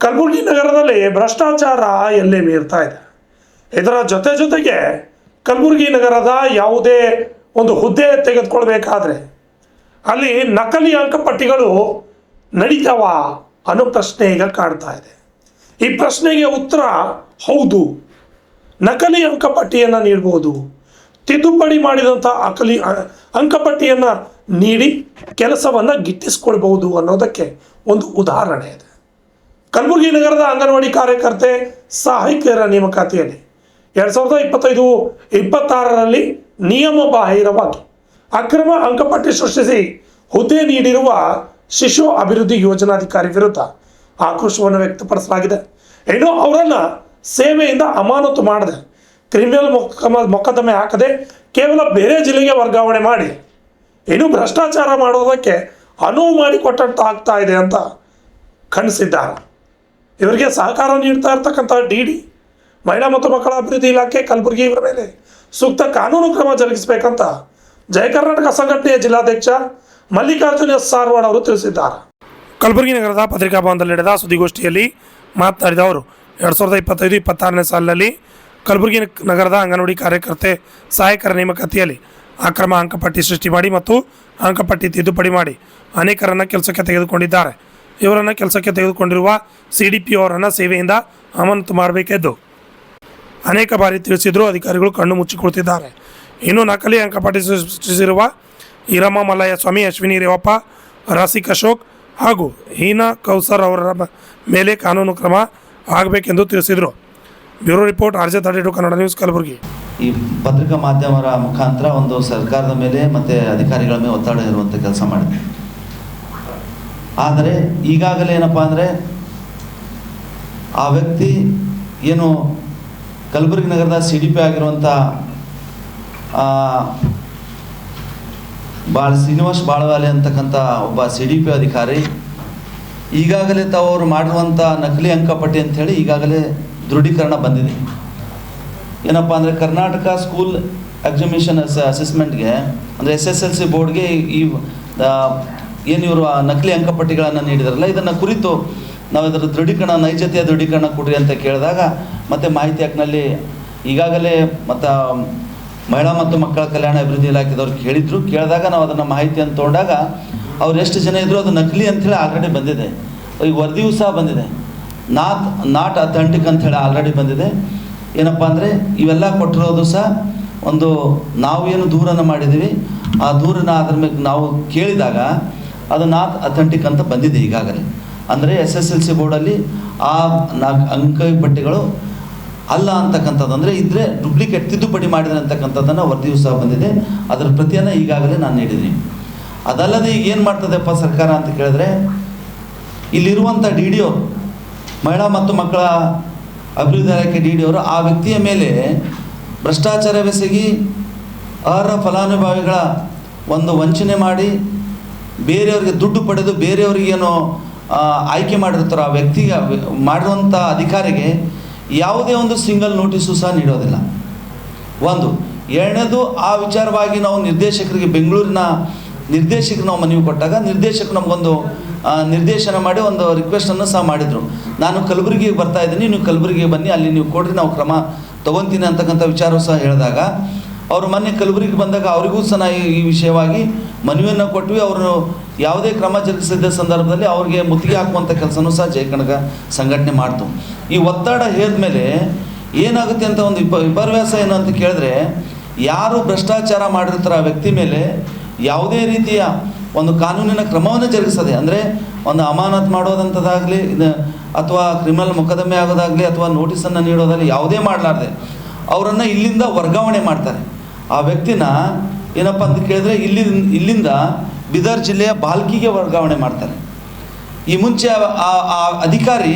ಕಲಬುರಗಿ ನಗರದಲ್ಲಿ ಭ್ರಷ್ಟಾಚಾರ ಎಲ್ಲೇ ಮೀರ್ತಾ ಇದೆ. ಇದರ ಜೊತೆಗೆ ಕಲಬುರಗಿ ನಗರದ ಯಾವುದೇ ಒಂದು ಹುದ್ದೆ ತೆಗೆದುಕೊಳ್ಬೇಕಾದ್ರೆ ಅಲ್ಲಿ ನಕಲಿ ಅಂಕಪಟ್ಟಿಗಳು ನಡೀತಾವ ಅನ್ನೋ ಪ್ರಶ್ನೆ ಈಗ ಕಾಡ್ತಾ ಇದೆ. ಈ ಪ್ರಶ್ನೆಗೆ ಉತ್ತರ ಹೌದು, ನಕಲಿ ಅಂಕಪಟ್ಟಿಯನ್ನು ನೀಡ್ಬೋದು. ತಿದ್ದುಪಡಿ ಮಾಡಿದಂಥ ಅಂಕಪಟ್ಟಿಯನ್ನು ನೀಡಿ ಕೆಲಸವನ್ನು ಗಿಟ್ಟಿಸ್ಕೊಳ್ಬಹುದು ಅನ್ನೋದಕ್ಕೆ ಒಂದು ಉದಾಹರಣೆ ಇದೆ. ಕಲಬುರಗಿ ನಗರದ ಅಂಗನವಾಡಿ ಕಾರ್ಯಕರ್ತೆ ಸಹಾಯಕಿಯರ ನೇಮಕಾತಿಯಲ್ಲಿ 2025-26ರಲ್ಲಿ ನಿಯಮ ಬಾಹಿರವಾಗಿ ಅಕ್ರಮ ಅಂಕಪಟ್ಟಿ ಸೃಷ್ಟಿಸಿ ಹುದ್ದೆ ನೀಡಿರುವ ಶಿಶು ಅಭಿವೃದ್ಧಿ ಯೋಜನಾಧಿಕಾರಿ ವಿರುದ್ಧ ಆಕ್ರೋಶವನ್ನು ವ್ಯಕ್ತಪಡಿಸಲಾಗಿದೆ. ಇನ್ನು ಅವರನ್ನು ಸೇವೆಯಿಂದ ಅಮಾನತು ಮಾಡದೆ ಕ್ರಿಮಿನಲ್ ಮೊಕದ್ದಮೆ ಹಾಕದೆ ಕೇವಲ ಬೇರೆ ಜಿಲ್ಲೆಗೆ ವರ್ಗಾವಣೆ ಮಾಡಿ ಇನ್ನು ಭ್ರಷ್ಟಾಚಾರ ಮಾಡೋದಕ್ಕೆ ಅನುವು ಮಾಡಿಕೊಟ್ಟಂತ ಆಗ್ತಾ ಇದೆ ಅಂತ ಖಂಡಿಸಿದ್ದಾರೆ. ಇವರಿಗೆ ಸಹಕಾರ ನೀಡ್ತಾ ಇರ್ತಕ್ಕಂಥ ಡಿ ಮಹಿಳಾ ಮತ್ತು ಮಕ್ಕಳ ಅಭಿವೃದ್ಧಿ ಇಲಾಖೆ ಕಲಬುರಗಿ ಇವರ ಮೇಲೆ ಸೂಕ್ತ ಕಾನೂನು ಕ್ರಮ ಜರುಗಿಸಬೇಕಂತ ಜಯ ಕರ್ನಾಟಕ ಸಂಘಟನೆಯ ಜಿಲ್ಲಾಧ್ಯಕ್ಷ ಮಲ್ಲಿಕಾರ್ಜುನ ಸಾರವಾಡ್ ಅವರು ತಿಳಿಸಿದ್ದಾರೆ. ಕಲಬುರಗಿ ನಗರದ ಪತ್ರಿಕಾ ಭವನದಲ್ಲಿ ನಡೆದ ಸುದ್ದಿಗೋಷ್ಠಿಯಲ್ಲಿ ಮಾತನಾಡಿದ ಅವರು 2025-26ನೇ ಸಾಲಿನಲ್ಲಿ ಕಲಬುರಗಿ ನಗರದ ಅಂಗನವಾಡಿ ಕಾರ್ಯಕರ್ತೆ ಸಹಾಯಕರ ನೇಮಕಾತಿಯಲ್ಲಿ ಅಕ್ರಮ ಅಂಕಪಟ್ಟಿ ಸೃಷ್ಟಿ ಮಾಡಿ ಮತ್ತು ಅಂಕಪಟ್ಟಿ ತಿದ್ದುಪಡಿ ಮಾಡಿ ಅನೇಕರನ್ನು ಕೆಲಸಕ್ಕೆ ತೆಗೆದುಕೊಂಡಿದ್ದಾರೆ. ಇವರನ್ನು ಕೆಲಸಕ್ಕೆ ತೆಗೆದುಕೊಂಡಿರುವ CDPO ಅವರನ್ನು ಸೇವೆಯಿಂದ ಅಮಾನತು ಮಾಡಬೇಕೆಂದು ಅನೇಕ ಬಾರಿ ತಿಳಿಸಿದರೂ ಅಧಿಕಾರಿಗಳು ಕಣ್ಣು ಮುಚ್ಚಿಕೊಳ್ತಿದ್ದಾರೆ. ಇನ್ನು ನಕಲಿ ಅಂಕಪಟ್ಟಿ ಸೃಷ್ಟಿಸಿರುವ ಈರಮ್ಮ ಮಲ್ಲಯ್ಯ ಸ್ವಾಮಿ, ಅಶ್ವಿನಿ ರೇವಪ್ಪ, ರಾಸಿಕ್ ಅಶೋಕ್ ಹಾಗೂ ಹೀನಾ ಕೌಸರ್ ಅವರ ಮೇಲೆ ಕಾನೂನು ಕ್ರಮ ಆಗಬೇಕೆಂದು ತಿಳಿಸಿದರು. Bureau report RJ32 Kannada news Kalaburagi. ಈ ಪತ್ರಿಕಾ ಮಾಧ್ಯಮರ ಮುಖಾಂತರ ಒಂದು ಸರ್ಕಾರದ ಮೇಲೆ ಮತ್ತು ಅಧಿಕಾರಿಗಳ ಮೇಲೆ ಒತ್ತಡ ಇರುವಂಥ ಕೆಲಸ ಮಾಡಿದೆ. ಆದರೆ ಈಗಾಗಲೇ ಏನಪ್ಪ ಅಂದರೆ ಆ ವ್ಯಕ್ತಿ ಏನು ಕಲಬುರಗಿ ನಗರದ CDP ಆಗಿರುವಂಥ ಶ್ರೀನಿವಾಸ್ ಬಾಳವಾಲೆ ಅಂತಕ್ಕಂಥ ಒಬ್ಬ CDP ಅಧಿಕಾರಿ ಈಗಾಗಲೇ ತಾವರು ಮಾಡಿರುವಂಥ ನಕಲಿ ಅಂಕಪಟ್ಟಿ ಅಂಥೇಳಿ ಈಗಾಗಲೇ ದೃಢೀಕರಣ ಬಂದಿದೆ. ಏನಪ್ಪ ಅಂದರೆ ಕರ್ನಾಟಕ ಸ್ಕೂಲ್ ಎಕ್ಸಾಮಿನೇಷನ್ ಅಸೆಸ್ಮೆಂಟ್ಗೆ ಅಂದರೆ SSLC ಬೋರ್ಡ್ಗೆ ಈ ಏನು ಇವರು ನಕಲಿ ಅಂಕಪಟ್ಟಿಗಳನ್ನು ನೀಡಿದಾರಲ್ಲ, ಇದನ್ನು ಕುರಿತು ನಾವು ಇದರ ದೃಢೀಕರಣ, ನೈಜತೆಯ ದೃಢೀಕರಣ ಕೊಡ್ರಿ ಅಂತ ಕೇಳಿದಾಗ ಮತ್ತು ಮಾಹಿತಿ ಹಕ್ಕಿನಲ್ಲಿ ಈಗಾಗಲೇ ಮತ್ತು ಮಹಿಳಾ ಮತ್ತು ಮಕ್ಕಳ ಕಲ್ಯಾಣ ಅಭಿವೃದ್ಧಿ ಇಲಾಖೆದವ್ರು ಕೇಳಿದಾಗ ನಾವು ಅದನ್ನು ಮಾಹಿತಿಯನ್ನು ತೊಗೊಂಡಾಗ ಅವ್ರು ಎಷ್ಟು ಜನ ಇದ್ದರು ಅದು ನಕಲಿ ಅಂಥೇಳಿ ಆಲ್ರೆಡಿ ಬಂದಿದೆ. ಈಗ ವರದಿಯೂ ಸಹ ಬಂದಿದೆ, ನಾಟ್ ಅಥೆಂಟಿಕ್ ಅಂಥೇಳಿ ಆಲ್ರೆಡಿ ಬಂದಿದೆ. ಏನಪ್ಪ ಅಂದರೆ ಇವೆಲ್ಲ ಕೊಟ್ಟಿರೋದು ಸಹ ಒಂದು ನಾವು ಏನು ದೂರನ್ನು ಮಾಡಿದ್ದೀವಿ ಆ ದೂರನ ಅದ್ರ ಮೇಲೆ ನಾವು ಕೇಳಿದಾಗ ಅದು ನಾಟ್ ಅಥೆಂಟಿಕ್ ಅಂತ ಬಂದಿದೆ ಈಗಾಗಲೇ. ಅಂದರೆ SSLC ಬೋರ್ಡಲ್ಲಿ ಆ ಅಂಕಪಟ್ಟಿಗಳು ಅಲ್ಲ ಅಂತಕ್ಕಂಥದ್ದು, ಅಂದರೆ ಇದ್ದರೆ ಡುಪ್ಲಿಕೇಟ್ ತಿದ್ದುಪಡಿ ಮಾಡಿದ್ರೆ ಅಂತಕ್ಕಂಥದ್ದನ್ನು ವರದಿಯೂ ಸಹ ಬಂದಿದೆ. ಅದರ ಪ್ರತಿಯನ್ನು ಈಗಾಗಲೇ ನಾನು ನೀಡಿದ್ದೀನಿ. ಅದಲ್ಲದೆ ಈಗ ಏನು ಮಾಡ್ತದೆಪ್ಪ ಸರ್ಕಾರ ಅಂತ ಕೇಳಿದ್ರೆ, ಇಲ್ಲಿರುವಂಥ DDO ಮಹಿಳಾ ಮತ್ತು ಮಕ್ಕಳ ಅಭಿವೃದ್ಧಿ ಇಲಾಖೆ DDO ಅವರು ಆ ವ್ಯಕ್ತಿಯ ಮೇಲೆ ಭ್ರಷ್ಟಾಚಾರವೆಸಗಿ ಅರ್ಹ ಫಲಾನುಭವಿಗಳ ಒಂದು ವಂಚನೆ ಮಾಡಿ ಬೇರೆಯವರಿಗೆ ದುಡ್ಡು ಪಡೆದು ಬೇರೆಯವರಿಗೇನೋ ಆಯ್ಕೆ ಮಾಡಿರ್ತಾರೋ ಆ ವ್ಯಕ್ತಿಗೆ ಮಾಡಿರುವಂಥ ಅಧಿಕಾರಿಗೆ ಯಾವುದೇ ಒಂದು ಸಿಂಗಲ್ ನೋಟಿಸು ಸಹ ನೀಡೋದಿಲ್ಲ. ಒಂದು. ಎರಡನೇದು, ಆ ವಿಚಾರವಾಗಿ ನಾವು ನಿರ್ದೇಶಕರಿಗೆ ಬೆಂಗಳೂರಿನ ನಿರ್ದೇಶಕರು ನಾವು ಮನವಿ ಕೊಟ್ಟಾಗ ನಿರ್ದೇಶಕರು ನಮಗೊಂದು ನಿರ್ದೇಶನ ಮಾಡಿ ಒಂದು ರಿಕ್ವೆಸ್ಟನ್ನು ಸಹ ಮಾಡಿದರು. ನಾನು ಕಲಬುರಗಿಗೆ ಬರ್ತಾ ಇದ್ದೀನಿ, ನೀವು ಕಲಬುರಗಿಗೆ ಬನ್ನಿ, ಅಲ್ಲಿ ನೀವು ಕೊಡ್ರಿ, ನಾವು ಕ್ರಮ ತೊಗೊತೀನಿ ಅಂತಕ್ಕಂಥ ವಿಚಾರವೂ ಸಹ ಹೇಳಿದಾಗ ಅವರು ಮೊನ್ನೆ ಕಲಬುರಗಿಗೆ ಬಂದಾಗ ಅವರಿಗೂ ಸಹ ಈ ವಿಷಯವಾಗಿ ಮನವಿಯನ್ನು ಕೊಟ್ವಿ. ಅವರು ಯಾವುದೇ ಕ್ರಮ ಜರುಗಿಸಿದ ಸಂದರ್ಭದಲ್ಲಿ ಅವ್ರಿಗೆ ಮುತ್ತಿಗೆ ಹಾಕುವಂಥ ಕೆಲಸನೂ ಸಹ ಜಯಕನಕ ಸಂಘಟನೆ ಮಾಡ್ತು. ಈ ಒತ್ತಡ ಹೇರಿದ ಮೇಲೆ ಏನಾಗುತ್ತೆ ಅಂತ ಒಂದು ವಿಪರ್ಯಾಸ ಏನು ಅಂತ ಕೇಳಿದ್ರೆ, ಯಾರು ಭ್ರಷ್ಟಾಚಾರ ಮಾಡಿರ್ತಾರೆ ಆ ವ್ಯಕ್ತಿ ಮೇಲೆ ಯಾವುದೇ ರೀತಿಯ ಒಂದು ಕಾನೂನಿನ ಕ್ರಮವನ್ನು ಜರುಗಿಸದೆ, ಅಂದರೆ ಒಂದು ಅಮಾನತು ಮಾಡೋದಂಥದ್ದಾಗಲಿ ಅಥವಾ ಕ್ರಿಮಿನಲ್ ಮೊಕದ್ದಮೆ ಆಗೋದಾಗಲಿ ಅಥವಾ ನೋಟಿಸನ್ನು ನೀಡೋದಾಗಲಿ ಯಾವುದೇ ಮಾಡಲಾರ್ದೆ ಅವರನ್ನು ಇಲ್ಲಿಂದ ವರ್ಗಾವಣೆ ಮಾಡ್ತಾರೆ. ಆ ವ್ಯಕ್ತಿನ ಏನಪ್ಪ ಅಂತ ಕೇಳಿದ್ರೆ ಇಲ್ಲಿಂದ ಬೀದರ್ ಜಿಲ್ಲೆಯ ಬಾಲ್ಕಿಗೆ ವರ್ಗಾವಣೆ ಮಾಡ್ತಾರೆ. ಈ ಮುಂಚೆ ಆ ಅಧಿಕಾರಿ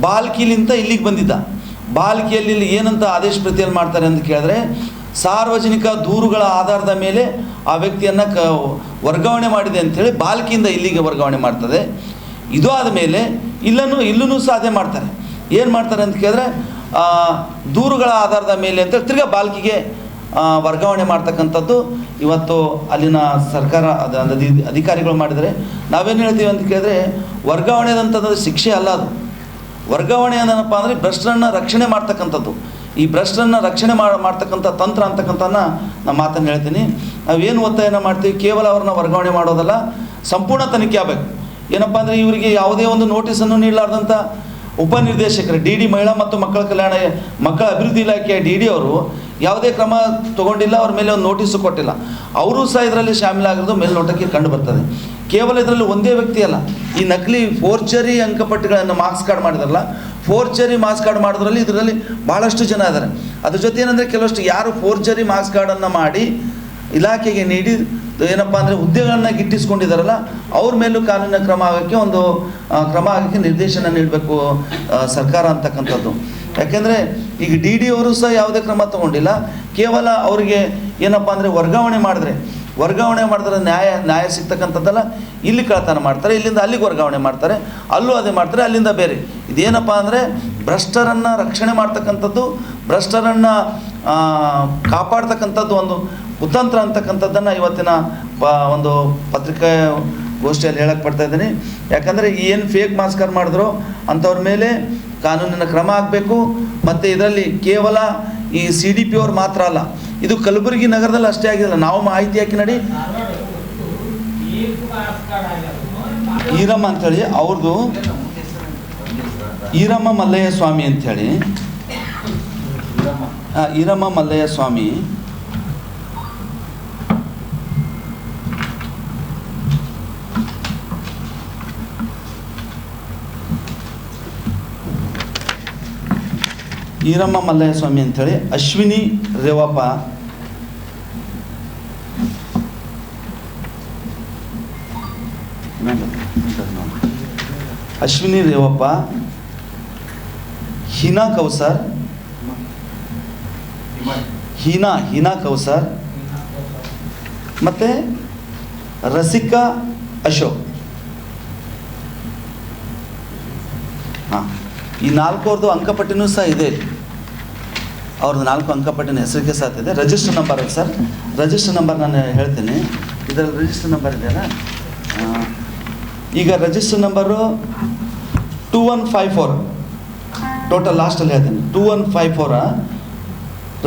ಬಾಲ್ಕಿಲಿಂದ ಇಲ್ಲಿಗೆ ಬಂದಿದ್ದ. ಬಾಲ್ಕಿಯಲ್ಲಿ ಏನಂತ ಆದೇಶ ಪ್ರತಿಯಲ್ಲಿ ಮಾಡ್ತಾರೆ ಅಂತ ಕೇಳಿದ್ರೆ, ಸಾರ್ವಜನಿಕ ದೂರುಗಳ ಆಧಾರದ ಮೇಲೆ ಆ ವ್ಯಕ್ತಿಯನ್ನು ವರ್ಗಾವಣೆ ಮಾಡಿದೆ ಅಂಥೇಳಿ ಬಾಲ್ಕಿಯಿಂದ ಇಲ್ಲಿಗೆ ವರ್ಗಾವಣೆ ಮಾಡ್ತದೆ. ಇದು ಆದ ಮೇಲೆ ಇಲ್ಲೂ ಸಾಧನೆ ಮಾಡ್ತಾರೆ. ಏನು ಮಾಡ್ತಾರೆ ಅಂತ ಕೇಳಿದ್ರೆ, ದೂರುಗಳ ಆಧಾರದ ಮೇಲೆ ಅಂತೇಳಿ ತಿರ್ಗಾ ಬಾಲ್ಕಿಗೆ ವರ್ಗಾವಣೆ ಮಾಡ್ತಕ್ಕಂಥದ್ದು ಇವತ್ತು ಅಲ್ಲಿನ ಸರ್ಕಾರ ಅಧಿಕಾರಿಗಳು ಮಾಡಿದರೆ. ನಾವೇನು ಹೇಳ್ತೀವಿ ಅಂತ ಕೇಳಿದ್ರೆ, ವರ್ಗಾವಣೆ ಅಂತಂದ್ರೆ ಶಿಕ್ಷೆ ಅಲ್ಲ, ಅದು ವರ್ಗಾವಣೆ ಏನಪ್ಪ ಅಂದರೆ ಭ್ರಷ್ಟರನ್ನು ರಕ್ಷಣೆ ಮಾಡ್ತಕ್ಕಂಥದ್ದು. ಈ ಭ್ರಷ್ಟರನ್ನು ರಕ್ಷಣೆ ಮಾಡ್ತಕ್ಕಂಥ ತಂತ್ರ ಅಂತಕ್ಕಂಥನ್ನ ನಾನು ಮಾತನ್ನು ಹೇಳ್ತೀನಿ. ನಾವೇನು ಒತ್ತಾಯನ ಮಾಡ್ತೀವಿ, ಕೇವಲ ಅವ್ರನ್ನ ವರ್ಗಾವಣೆ ಮಾಡೋದಲ್ಲ, ಸಂಪೂರ್ಣ ತನಿಖೆ ಆಗಬೇಕು. ಏನಪ್ಪ ಅಂದರೆ ಇವರಿಗೆ ಯಾವುದೇ ಒಂದು ನೋಟಿಸನ್ನು ನೀಡಲಾರ್ದಂಥ ಉಪನಿರ್ದೇಶಕರು ಡಿ ಮಹಿಳಾ ಮತ್ತು ಮಕ್ಕಳ ಅಭಿವೃದ್ಧಿ ಇಲಾಖೆಯ ಡಿ ಅವರು ಯಾವುದೇ ಕ್ರಮ ತೊಗೊಂಡಿಲ್ಲ, ಅವ್ರ ಮೇಲೆ ಒಂದು ನೋಟಿಸು ಕೊಟ್ಟಿಲ್ಲ. ಅವರು ಸಹ ಇದರಲ್ಲಿ ಶಾಮೀಲಾಗಿರೋದು ಮೇಲ್ನೋಟಕ್ಕೆ ಕಂಡು ಬರ್ತದೆ. ಕೇವಲ ಇದರಲ್ಲಿ ಒಂದೇ ವ್ಯಕ್ತಿ ಅಲ್ಲ, ಈ ನಕಲಿ ಫೋರ್ಜರಿ ಅಂಕಪಟ್ಟಿಗಳನ್ನು ಮಾರ್ಕ್ಸ್ ಕಾರ್ಡ್ ಮಾಡಿದಾರಲ್ಲ, ಫೋರ್ಜರಿ ಮಾರ್ಕ್ಸ್ ಕಾರ್ಡ್ ಮಾಡೋದ್ರಲ್ಲಿ ಇದರಲ್ಲಿ ಭಾಳಷ್ಟು ಜನ ಇದ್ದಾರೆ. ಅದ್ರ ಜೊತೆ ಏನಂದರೆ ಕೆಲವಷ್ಟು ಯಾರು ಫೋರ್ಜರಿ ಮಾರ್ಕ್ಸ್ ಕಾರ್ಡನ್ನು ಮಾಡಿ ಇಲಾಖೆಗೆ ನೀಡಿ ಏನಪ್ಪ ಅಂದರೆ ಹುದ್ದೆಗಳನ್ನು ಗಿಟ್ಟಿಸ್ಕೊಂಡಿದ್ದಾರಲ್ಲ, ಅವ್ರ ಮೇಲೂ ಕಾನೂನಿನ ಕ್ರಮ ಆಗೋಕ್ಕೆ ನಿರ್ದೇಶನ ನೀಡಬೇಕು ಸರ್ಕಾರ ಅಂತಕ್ಕಂಥದ್ದು. ಯಾಕೆಂದರೆ ಈಗ ಡಿ ಅವರು ಸಹ ಯಾವುದೇ ಕ್ರಮ ತೊಗೊಂಡಿಲ್ಲ. ಕೇವಲ ಅವರಿಗೆ ಏನಪ್ಪ ಅಂದರೆ ವರ್ಗಾವಣೆ ಮಾಡಿದ್ರೆ ನ್ಯಾಯ ಸಿಗ್ತಕ್ಕಂಥದ್ದಲ್ಲ, ಇಲ್ಲಿ ಕಳ್ಳತನ ಮಾಡ್ತಾರೆ, ಇಲ್ಲಿಂದ ಅಲ್ಲಿಗೆ ವರ್ಗಾವಣೆ ಮಾಡ್ತಾರೆ, ಅಲ್ಲೂ ಅದೇ ಮಾಡ್ತಾರೆ, ಅಲ್ಲಿಂದ ಬೇರೆ. ಇದೇನಪ್ಪ ಅಂದರೆ ಭ್ರಷ್ಟರನ್ನು ರಕ್ಷಣೆ ಮಾಡ್ತಕ್ಕಂಥದ್ದು, ಭ್ರಷ್ಟರನ್ನು ಕಾಪಾಡ್ತಕ್ಕಂಥದ್ದು ಒಂದು ಕುತಂತ್ರ ಅಂತಕ್ಕಂಥದ್ದನ್ನು ಇವತ್ತಿನ ಒಂದು ಪತ್ರಿಕಾ ಗೋಷ್ಠಿಯಲ್ಲಿ ಹೇಳಕ್ಕೆ ಪಡ್ತಾ ಇದ್ದೀನಿ. ಯಾಕಂದರೆ ಏನು ಫೇಕ್ ಮಾರ್ಕ್ಸ್ ಕಾರ್ಡ್ ಮಾಡಿದ್ರು ಅಂಥವ್ರ ಮೇಲೆ ಕಾನೂನಿನ ಕ್ರಮ ಆಗಬೇಕು. ಮತ್ತು ಇದರಲ್ಲಿ ಕೇವಲ ಈ CDP ಅವ್ರು ಮಾತ್ರ ಅಲ್ಲ, ಇದು ಕಲಬುರಗಿ ನಗರದಲ್ಲಿ ಅಷ್ಟೇ ಆಗಿಲ್ಲ. ನಾವು ಮಾಹಿತಿ ಹಾಕಿ ನಡಿ ಈರಮ್ಮ ಅಂಥೇಳಿ ಅವ್ರದ್ದು ಈರಮ್ಮ ಮಲ್ಲಯ್ಯ ಸ್ವಾಮಿ ಅಂಥೇಳಿ, ಈರಮ್ಮ ಮಲ್ಲಯ್ಯ ಸ್ವಾಮಿ ಈರಮ್ಮ ಮಲ್ಲಯ್ಯ ಸ್ವಾಮಿ ಅಂಥೇಳಿ, ಅಶ್ವಿನಿ ರೇವಪ್ಪ, ಅಶ್ವಿನಿ ರೇವಪ್ಪ, ಹೀನಾ ಕೌಸರ್, ಹೀನಾ ಕೌಸರ್ ಮತ್ತು ರಸಿಕಾ ಅಶೋಕ್. ಈ 4 ಅಂಕಪಟ್ಟಿನೂ ಸಹ ಇದೆ. ಅವ್ರದ್ದು 4 ಅಂಕಪಟ್ಟಿನ ಹೆಸರಿಗೆ ಸಹ ಇದೆ. Register number sir, register number ನಾನು ಹೇಳ್ತೀನಿ. ಇದರಲ್ಲಿ ರಿಜಿಸ್ಟರ್ ನಂಬರ್ ಇದೆಯಲ್ಲ, ಈಗ ರಿಜಿಸ್ಟರ್ ನಂಬರು 2154, ಟೋಟಲ್ ಲಾಸ್ಟಲ್ಲಿ ಹೇಳ್ತೀನಿ 2154.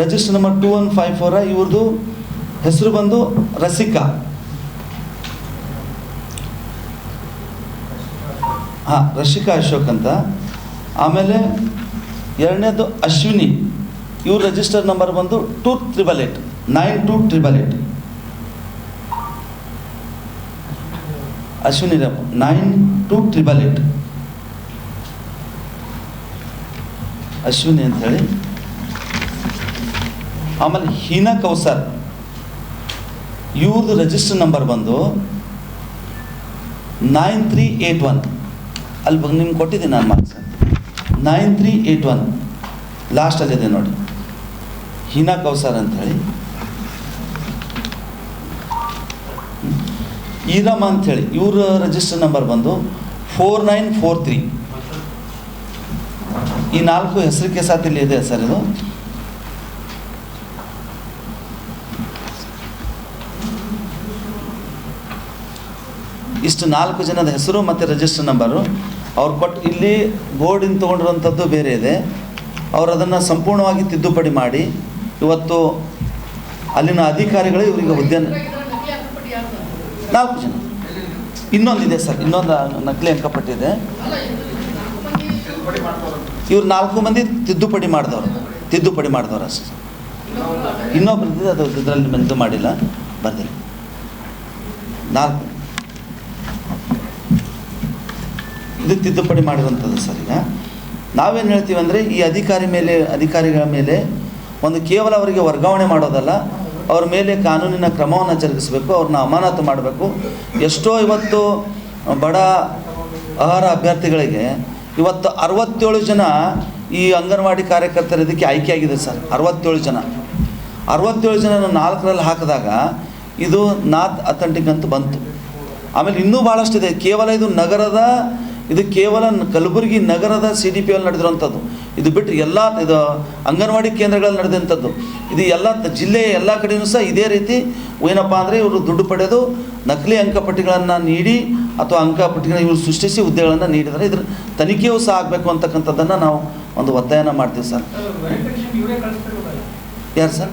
Register number 2154. ಇವ್ರದ್ದು ಹೆಸರು ಬಂದು ರಸಿಕಾ, ರಸಿಕಾ ಅಶೋಕ್ ಅಂತ. ಆಮೇಲೆ ಎರಡನೇದು ಅಶ್ವಿನಿ, ಇವ್ರ ರಿಜಿಸ್ಟರ್ ನಂಬರ್ ಬಂದು 2888, 92888. ಅಶ್ವಿನಿ 92888 ಅಶ್ವಿನಿ ಅಂಥೇಳಿ. ಆಮೇಲೆ ಹೀನಾ ಕೌಸರ್, ಇವ್ರದ್ದು ರಿಜಿಸ್ಟರ್ ನಂಬರ್ ಬಂದು 9381. ಅಲ್ಲಿ ನಿಮ್ಗೆ ಕೊಟ್ಟಿದ್ದೀನಿ ನಾನು ಮಾರ್ಕ್ಸ್, 9381 ಲಾಸ್ಟಲ್ಲಿದೆ ನೋಡಿ, ಹೀನಾ ಕೌಸರ್ ಅಂಥೇಳಿ. ಈರಮ್ಮ ಅಂಥೇಳಿ, ಇವ್ರ ರಿಜಿಸ್ಟರ್ ನಂಬರ್ ಬಂದು 4943. ಈ 4 ಹೆಸರಿಗೆ ಸಾಥ್ ಇಲ್ಲಿ ಇದೆ ಸರ್. ಇದು ಇಷ್ಟು 4 ಜನದ ಹೆಸರು ಮತ್ತು ರಿಜಿಸ್ಟರ್ ನಂಬರು ಅವ್ರು ಕೊಟ್ಟು, ಇಲ್ಲಿ ಬೋರ್ಡಿಂದ ತೊಗೊಂಡಿರೋಂಥದ್ದು ಬೇರೆ ಇದೆ. ಅವರು ಅದನ್ನು ಸಂಪೂರ್ಣವಾಗಿ ತಿದ್ದುಪಡಿ ಮಾಡಿ ಇವತ್ತು ಅಲ್ಲಿನ ಅಧಿಕಾರಿಗಳು ಇವರಿಗೆ ಹುದ್ದೆ 4 ಜನ. ಇನ್ನೊಂದಿದೆ ಸರ್, ಇನ್ನೊಂದು ನಕಲಿ ಅಂಕಪಟ್ಟಿ ಇದೆ. ಇವ್ರು 4 ಮಂದಿ ತಿದ್ದುಪಡಿ ಮಾಡಿದವರು ಅಷ್ಟೇ. ಇನ್ನೊಬ್ಬರಿದ್ದೆ, ಅದು ಇದರಲ್ಲಿ ಮೆಂದು ಮಾಡಿಲ್ಲ, ಬರ್ದಿಲ್ಲ. 4 ಇದು ತಿದ್ದುಪಡಿ ಮಾಡಿರೋಂಥದ್ದು ಸರ್. ಈಗ ನಾವೇನು ಹೇಳ್ತೀವಿ ಅಂದರೆ, ಈ ಅಧಿಕಾರಿಗಳ ಮೇಲೆ ಒಂದು ಕೇವಲ ಅವರಿಗೆ ವರ್ಗಾವಣೆ ಮಾಡೋದಲ್ಲ, ಅವ್ರ ಮೇಲೆ ಕಾನೂನಿನ ಕ್ರಮವನ್ನು ಜರುಗಿಸಬೇಕು, ಅವ್ರನ್ನ ಅಮಾನತು ಮಾಡಬೇಕು. ಎಷ್ಟೋ ಇವತ್ತು ಬಡ ಆಹಾರ ಅಭ್ಯರ್ಥಿಗಳಿಗೆ ಇವತ್ತು 67 ಜನ ಈ ಅಂಗನವಾಡಿ ಕಾರ್ಯಕರ್ತರ ಇದಕ್ಕೆ ಆಯ್ಕೆಯಾಗಿದೆ ಸರ್. 67 ಜನ 4ರಲ್ಲಿ ಹಾಕಿದಾಗ ಇದು ನಾಟ್ ಅಥೆಂಟಿಕ್ ಅಂತ ಬಂತು. ಆಮೇಲೆ ಇನ್ನೂ ಭಾಳಷ್ಟಿದೆ. ಕೇವಲ ಇದು ನಗರದ ಇದು ಕೇವಲ ಕಲಬುರಗಿ ನಗರದ CDPO ನಡೆದಿರುವಂಥದ್ದು. ಇದು ಬಿಟ್ಟು ಎಲ್ಲ ಇದು ಅಂಗನವಾಡಿ ಕೇಂದ್ರಗಳಲ್ಲಿ ನಡೆದಂಥದ್ದು. ಇದು ಎಲ್ಲ ಜಿಲ್ಲೆಯ ಎಲ್ಲ ಕಡೆಯೂ ಸಹ ಇದೇ ರೀತಿ ಏನಪ್ಪ ಅಂದರೆ ಇವರು ದುಡ್ಡು ಪಡೆದು ನಕಲಿ ಅಂಕಪಟ್ಟಿಗಳನ್ನು ನೀಡಿ ಅಥವಾ ಅಂಕಪಟ್ಟಿಗಳನ್ನು ಇವರು ಸೃಷ್ಟಿಸಿ ಹುದ್ದೆಗಳನ್ನು ನೀಡಿದರೆ ಇದ್ರ ತನಿಖೆಯೂ ಸಹ ಆಗಬೇಕು ಅಂತಕ್ಕಂಥದ್ದನ್ನು ನಾವು ಒಂದು ಒತ್ತಾಯನ ಮಾಡ್ತೀವಿ ಸರ್. ಯಾರು ಸರ್?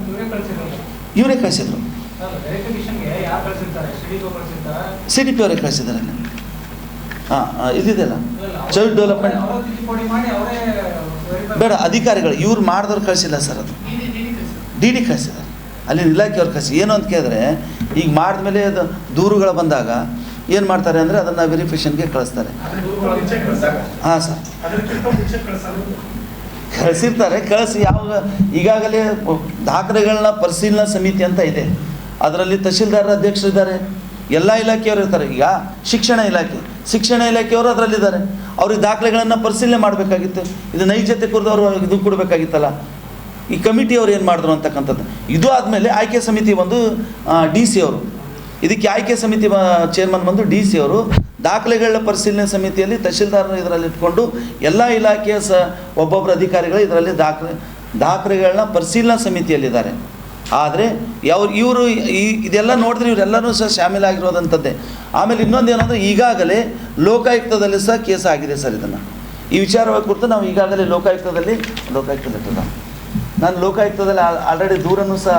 ಇವರೇ ಕಳಿಸಿದ್ರು. CDPO ಅವರೇ ಕಳಿಸಿದ್ದಾರೆ. ಇದಿದೆಯಲ್ಲ ಚೈಲ್ಡ್ ಡೆವಲಪ್ಮೆಂಟ್ ಬೇಡ, ಅಧಿಕಾರಿಗಳು ಇವ್ರು ಮಾಡಿದವ್ರು ಕಳಿಸಿಲ್ಲ ಸರ್. ಅದು DD ಕಳಿಸಿದ್ದಾರೆ, ಅಲ್ಲಿ ಇಲಾಖೆಯವ್ರು ಕಳಿಸಿ. ಏನು ಅಂತ ಕೇಳಿದ್ರೆ ಈಗ ಮಾಡಿದ್ಮೇಲೆ ಅದು ದೂರುಗಳು ಬಂದಾಗ ಏನು ಮಾಡ್ತಾರೆ ಅಂದರೆ ಅದನ್ನು ವೆರಿಫಿಕೇಷನ್ಗೆ ಕಳಿಸ್ತಾರೆ. ಹಾಂ ಸರ್, ಕಳಿಸಿರ್ತಾರೆ. ಕಳಿಸಿ ಯಾವಾಗ ಈಗಾಗಲೇ ದಾಖಲೆಗಳನ್ನ ಪರಿಶೀಲನಾ ಸಮಿತಿ ಅಂತ ಇದೆ, ಅದರಲ್ಲಿ ತಹಶೀಲ್ದಾರರ ಅಧ್ಯಕ್ಷರಿದ್ದಾರೆ, ಎಲ್ಲ ಇಲಾಖೆಯವರು ಇರ್ತಾರೆ. ಈಗ ಶಿಕ್ಷಣ ಇಲಾಖೆಯವರು ಅದರಲ್ಲಿದ್ದಾರೆ. ಅವ್ರಿಗೆ ದಾಖಲೆಗಳನ್ನು ಪರಿಶೀಲನೆ ಮಾಡಬೇಕಾಗಿತ್ತು. ಇದು ನೈಜತೆ ಕುರಿತು ಅವರು ಇದು ಕೊಡಬೇಕಾಗಿತ್ತಲ್ಲ. ಈ ಕಮಿಟಿಯವರು ಏನು ಮಾಡಿದ್ರು ಅಂತಕ್ಕಂಥದ್ದು. ಇದು ಆದಮೇಲೆ ಆಯ್ಕೆ ಸಮಿತಿ ಒಂದು DC ಅವರು, ಇದಕ್ಕೆ ಆಯ್ಕೆ ಸಮಿತಿ ಚೇರ್ಮನ್ ಬಂದು DC ಅವರು ದಾಖಲೆಗಳ ಪರಿಶೀಲನೆ ಸಮಿತಿಯಲ್ಲಿ ತಹಶೀಲ್ದಾರರು ಇದರಲ್ಲಿ ಇಟ್ಕೊಂಡು ಎಲ್ಲ ಇಲಾಖೆಯ ಒಬ್ಬೊಬ್ಬರು ಅಧಿಕಾರಿಗಳು ಇದರಲ್ಲಿ ದಾಖಲೆಗಳನ್ನ ಪರಿಶೀಲನಾ ಸಮಿತಿಯಲ್ಲಿದ್ದಾರೆ. ಆದರೆ ಇವರು ಇದೆಲ್ಲ ನೋಡಿದ್ರೆ ಇವರೆಲ್ಲರೂ ಸಹ ಶಾಮೀಲಾಗಿರೋದಂಥದ್ದೇ. ಆಮೇಲೆ ಇನ್ನೊಂದು ಏನಂದರೆ ಈಗಾಗಲೇ ಲೋಕಾಯುಕ್ತದಲ್ಲಿ ಸಹ ಕೇಸ್ ಆಗಿದೆ ಸರ್. ಇದನ್ನು ಈ ವಿಚಾರವಾಗಿ ಕುರಿತು ನಾವು ಈಗಾಗಲೇ ಲೋಕಾಯುಕ್ತದಲ್ಲಿ ನಾನು ಲೋಕಾಯುಕ್ತದಲ್ಲಿ ಆಲ್ರೆಡಿ ದೂರನ್ನು ಸಹ